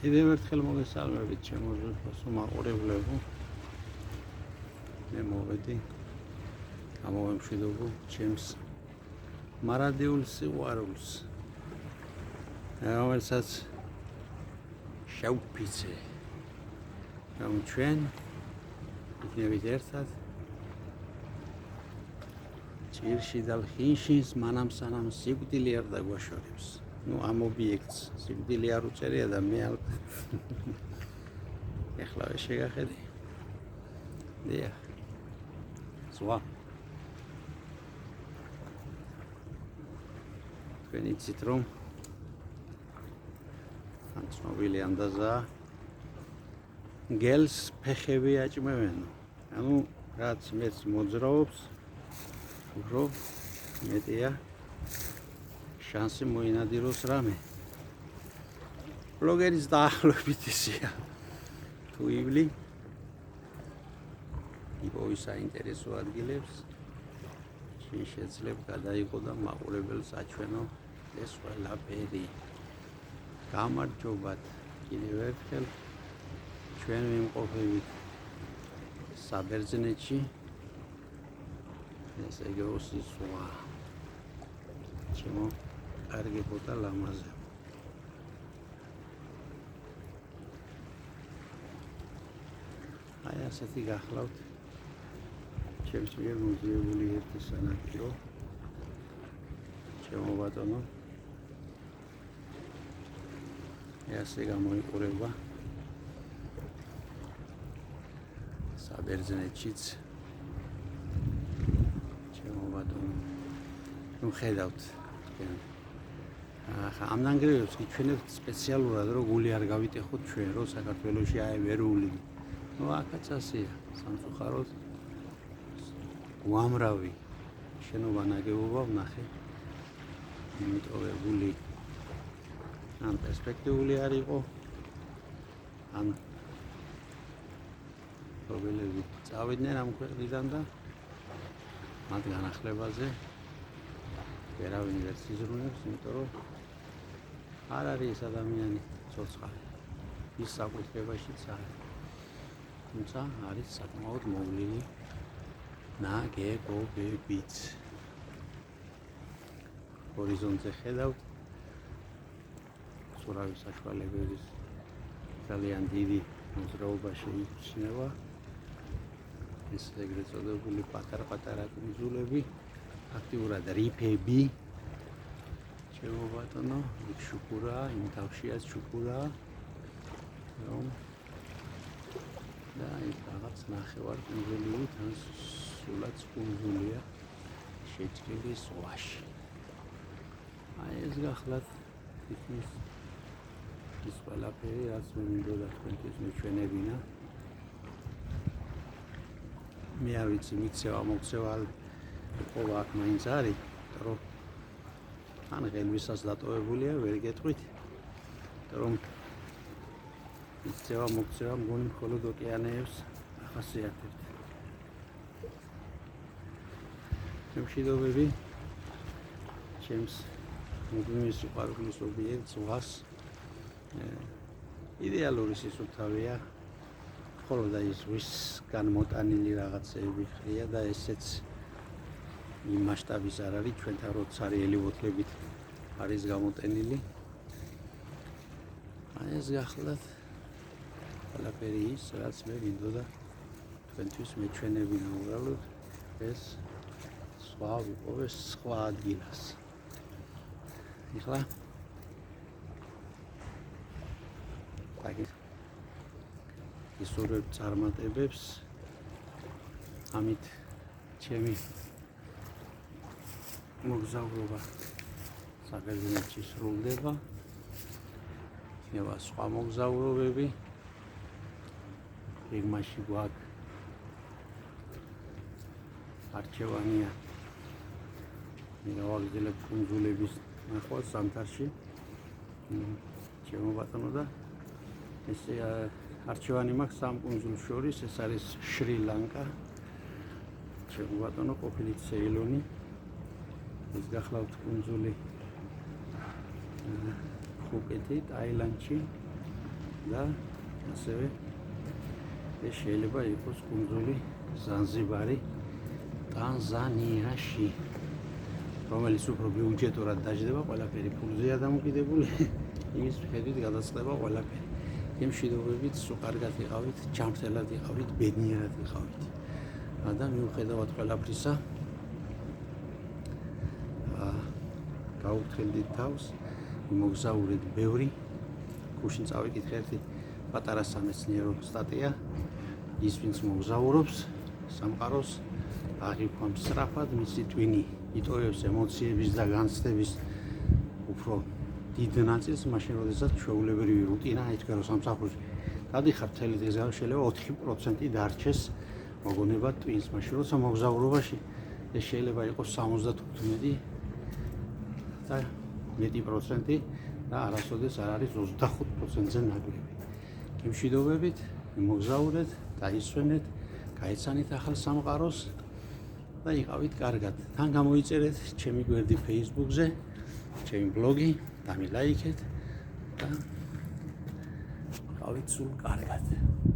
კიდევ ერთხელ მოგესალმებით ჩემო ზუსტო მაყურებლებო. მე მოვედი გამოვემშვიდობო ჩემს მარადიულ სიყვარულს, რომელსაც შევფიცე, რომ ჩვენ იქნებით ერთად ჭირში და ლხინშის მანამ სანამ სიკვდილი არ დაგვაშორებს. ამ ობიექტს სიკვდილი არ უწერია და მე ეხლა შეგახედე. დიახ. ზღვა. თქვენ იცით რომ ან ცნობილი ანდაზა გელს ფეხები აჭმევენო. ანუ რაც მეც მოძრაობს, უფრო მეტია შანსი მოინადიროს რამე. ბლოგერის დაახლოებით ისეა. თუ ივლი იპოვის საინტერესო ადგილებს, შენ შეძლებ გადაიღო და მაყურებელს აჩვენო ეს ყველაფერი. გამარჯობათ კიდევ ერთხელ ჩვენ ვიმყოფებით საბერძნეთში. ეს ეგროსი ზღვა. ჩემო კარგებო და ლამაზებო. აი ასეთი გახლავთ ჩემს მიერ მოზიებული ერთი სანაპირო. ჩემო ბატონო, ასე გამოიყურება საბერძნეთშიც. ჩემო ბატონო, ნუ ხედავთ თქვენ. ამ ნანგრევებს გიჩვენებთ სპეციალურად, რომ გული არ გავიტეხოთ ჩვენ, რომ საქართველოში აი ვერ უვლი. ნუ აქაც ასეა, სამწუხაროდ უამრავი შენობა ნაგებობა ვნახე მიტოვებული. ან პერსპექტიული არ იყო, ან პრობლემები წავიდნენ ამ ქვეყნიდან და მათ განახლებაზე ვერავინ ვერ იზრუნებს, იმიტომ რომ არ არის ეს ადამიანი ცოცხალი. ის საკუთრებაშიც არის. თუმცა არის საკმაოდ მოვლილი ნაგებობებიც. ჰორიზონტზე ხედავთ სურავი საშუალებების ძალიან დიდი მოძრაობა შეიჩნევა. ეს ეგრეთ წოდებული პატარ-პატარა კუნძულები, აქტიურად რიფები. ჩემო ბატონო, იქ შუქურაა, იმ თავშიაც შუქურაა. რომ და ის რაღაც ნახევარ კუნძული, თან სულაც კუნძულია შეჭრილი ზღვაში. აი ეს გახლავთ თითქმის ის ყველაფერი, რაც მე მინდოდა თქვენთვის მიჩვენებინა. მე არ ვიცი, მიქცევა ყოლა აქ მაინც არის, რომ ან ღელვისას დატოვებულია, ვერ გეტყვით, რომ მიქცევა მგონი მხოლოდ ოკეანეებს ახასიათებთ. მშვიდობები ჩემს მუდმივი სიყვარულის ობიექტ ზღვას. იდეალური სისუფთავეა, მხოლოდ აი ზღვისგან მოტანილი რაღაცეები ხრია და ესეც იმ მასშტაბის არ არის, ჩვენთან როცარიელი ვოთლებით არის გამოტენილი. აი ეს გახლავთ ყველაფერი ის, რაც მე მინდოდა თქვენთვის მეჩვენებინა. უბრალოდ ეს სხვა ვიპოვეს სხვა ადგილას. ეხლა ისურვებ წარმატებებს, ამით ჩემი მოგზაურობა საბერძნეთში სრულდება. იქნება სხვა მოგზაურობები. რიგმაში გვაქვს არჩევანია. მე გავაგრძელებ კუნძულების ნახვა ზამთარში. ჩემო ბატონო და ეს არჩევანი მაქვს სამ კუნძულს შორის. ეს არის შრი-ლანკა, ჩემო ბატონო, ყოფილი ცეილონი. ეს გახლავთ კუნძული ფუკეტი, ტაილანდში. და ასევე ეს შეიძლება იყოს კუნძული ზანზიბარი ტანზანიაში, რომელიც უფრო ბიუჯეტურად დაждდება, ყველაფერი ფულზეა დამოკიდებული, იმის მიხედვით გადაწყდება ყველაფერი. იმ მშვიდობებით სულ კარგად იყავით, ჯანმრთელად იყავით, ბედნიერად იყავით. და მიუხედავად ყველაფრისა, გაუხდით თავს, მოგზაურეთ ბევრი, გუშინ წავიკითხე ერთი პატარა სამეცნიერო სტატია, ის ვინც მოგზაურობს სამყაროს აღიქვამს სწრაფად მისი ტვინი, იტოვებს ემოციების და განცდების უფრო დიდ ნაწილს, მაშინ როდესაც ჩვეულებრივი რუტინა ითქვა რომ სამსახურში გადიხარ მთელი დღე, შეიძლება 4% დარჩეს მოგონება ტვინს, მაშინ როცა მოგზაურობაში ეს შეიძლება იყოს 75 და მეტი პროცენტი და არასოდეს არ არის 25%-ზე ნაკლები. იმშვიდობებით მოგზაურეთ, დაისვენეთ, გაეცანით ახალ სამყაროს და იყავით კარგად. თან გამოიწერეთ ჩემი გვერდი Facebook-ზე, ჩემი ბლოგი, დამილაიქეთ და იყავით სულ კარგად.